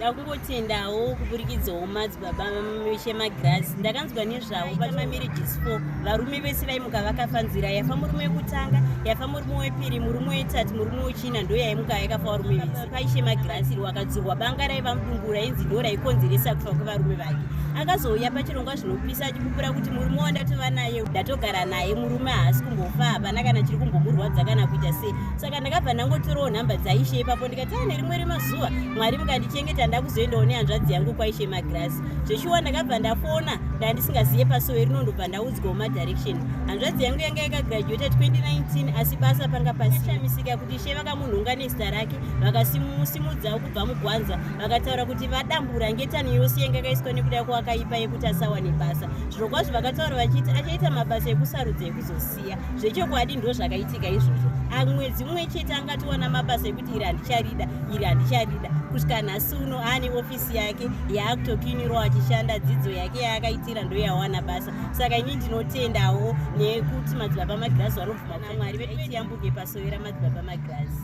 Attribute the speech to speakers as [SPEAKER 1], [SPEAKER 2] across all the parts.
[SPEAKER 1] ndakungotendawo kuburikidzawo madzibaba meshe magrasi. Ndakanzwa nezvavo pamamirages 4 varume vese vaimuka vakafanzira. Yafa murume wekutanga, yafa murume wepiri, murume wetatu, murume wechina ndo yaimuka yakafa varume vese. Paishe magrasi wakadzurwa banga raiva mudumbura inzi ndo raikonzeresa kufa kwevarume vake. Akazouya pachirongwa zvinopisa achipupura kuti murume wandatova naye ndatogara naye murume haasi kumbofa hapana kana chiri kumbomurwadza kana kuita sei. Saka ndakabva ndangotorawo nhamba dzaishe ipapo ndikati nerimwe remazuva Mwari mukandichengeta ndakuzoendawo nehanzvadzi yangu kwaishe magrasi. Zveshuwa ndakabva ndafona ndandisingazive pasowe rinondobva ndaudzwawo madirection. Hanzvadzi yangu yanga yakagraduata 2019 asi basa panga pasishamisika kuti she vakamunhunga nezita rake vakasimusimudzawo kubva mugwanza vakataura kuti vadambura ngetani yose yanga yakaiswa nekuda kwakaipa yekuti asawane basa. Zvirokwazvo vakataura vachiti achaita mabasa ekusarudza ekuzosiya. Zvechokwadi ndo zvakaitika izvozvo. Mwedzi mumwe chete angatowana mabasa ekuti iri handicharida, iri handicharida. Kusvika nhasi uno ane ofisi yake yaakutokinirwa achishanda dzidzo yake yaakaitira ndo yawana basa. Saka ini ndinotendawo nekuti madzibaba magrasi vanobvuma naMwari vetiyambuke pasovera madzibaba magrasi.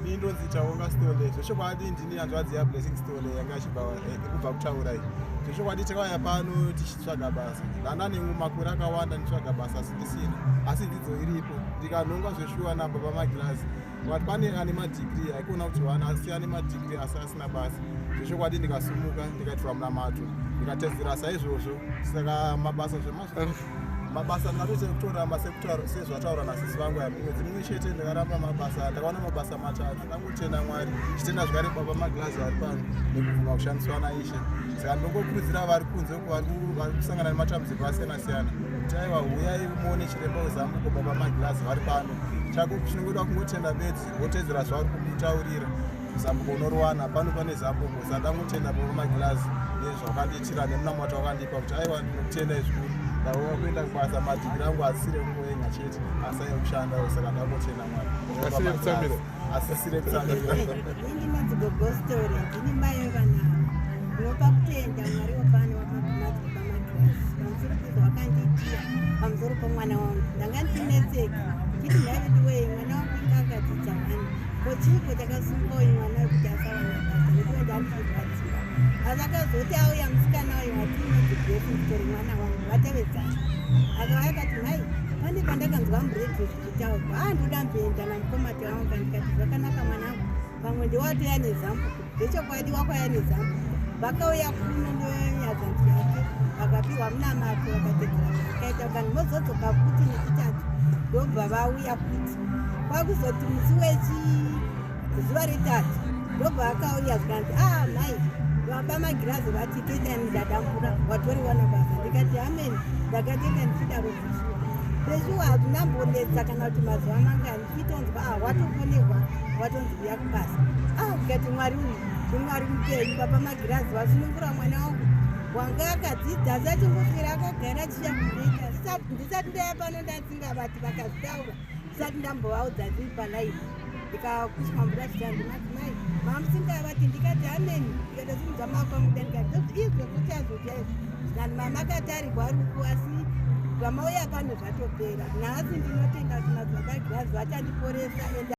[SPEAKER 2] Ndinonzi Chaonga Stole. Zvechokwadi ndini hanzvadzi yaBlessing Stole yanga achibva kutaura iyi. Zvechokwadi takauya pano tichitsvaga basa. Ndana nemakore akawanda nditsvaga basa asi ndisina. Asi dzidzo iripo. Ndikanhongwa zveshuwa naBaba magrasi. But pane ane madigiri aikuona kuti wana asi ane madigiri asi asina basa. Zvechokwadi ndikasumuka ndikaitwa munamato. Ndikatedzera saizvozvo. Saka mabasa zvemazvo mabasa ndinatose kutora masekutaro sezvataura nasisi vangu mwedzi mumwe chete ndakaramba mabasa ndakawana mabasa matatu ndangotenda Mwari chitenda zvakare Baba magrasi ari pano nekubvuma kushandiswa naIshe. Saka ndinongokurudzira vari kunze vari kusangana nematambudziko akasiyana-siyana kuti aiwa uyai muone chiremba wezambuko Baba magrasi vari pano. Chako chinongoda kungotenda bedzi wotedzera zvavari kukutaurira zambuko unorwana pano pane zambuko. Saka ndangotenda Baba magrasi nezvavakandiitira nemunamato wakandipa kuti aiwa ndinokutenda izvikuru. Ndaona kuenda kubasa madigiri angu asisire kungoenga chete asi ayekushanda. Saka ndangotenda Mwari asisire kutsamira.
[SPEAKER 3] Ini madzibaba story ndini mai vevanhavo ndinopa kutenda Mwari wapano wakamadzibaba magrasi pamusoro pezvawakandiitira pamusoro pomwana wangu. Ndanga ndinetseka nditi David mwana wangu inga akadzidza mani kochiiko chakasungawo mwana wekuti asawana basa nekuti ndandirwadziwa. Asi akazoti auya musikana uyu watinedzibhesi nditori mwana wangu vatevedzana. Akauya akati mai pane pandakanzwa muredhiyo zvichitaurwa ndoda mboenda namukomati wangu ndikati zvakanaka mwanangu pamwe ndewatoya nezambuko. Zvechokwadi wakwaya nezambuko. Vakauya kuno ndonyadza nzi yake vakapihwa munamato vakatedzera vakaita kuti mozodzoka kuti nechitatu ndobva vauya kuti kwakuzoti musi zuva retatu ndobva akauya zvikanzi mai Baba magrasi vati ketani ndadambura watoriwana basa. Ndikati ameni ndakatenda ndichidaro zveshuwa. Zveshuwa hakunambonetsa kana kuti mazuva mangani chitonzwa watoponerwa watonzi uya kubasa. Ndikati Mwari uyu ndiMwari mupenyu. Baba magrasi vasunungura mwana wangu wanga akadzidza asati ngofira akagara chiyamboita ndisati ndaya pano ndatsinga vati vakazvitaura ndisati ndambovaudza ndiri palaivi. Ndikakushambura chitanzi madzimai mamusinga vati ndikati ameni ndikasimudza maoko mudenga izvo kuti azodyaizvo zvinani mama akatarirwa ari asi zvamauya pano zvatopera. Nhasi ndinotenda kuti madzibaba magrasi vachandiporesa.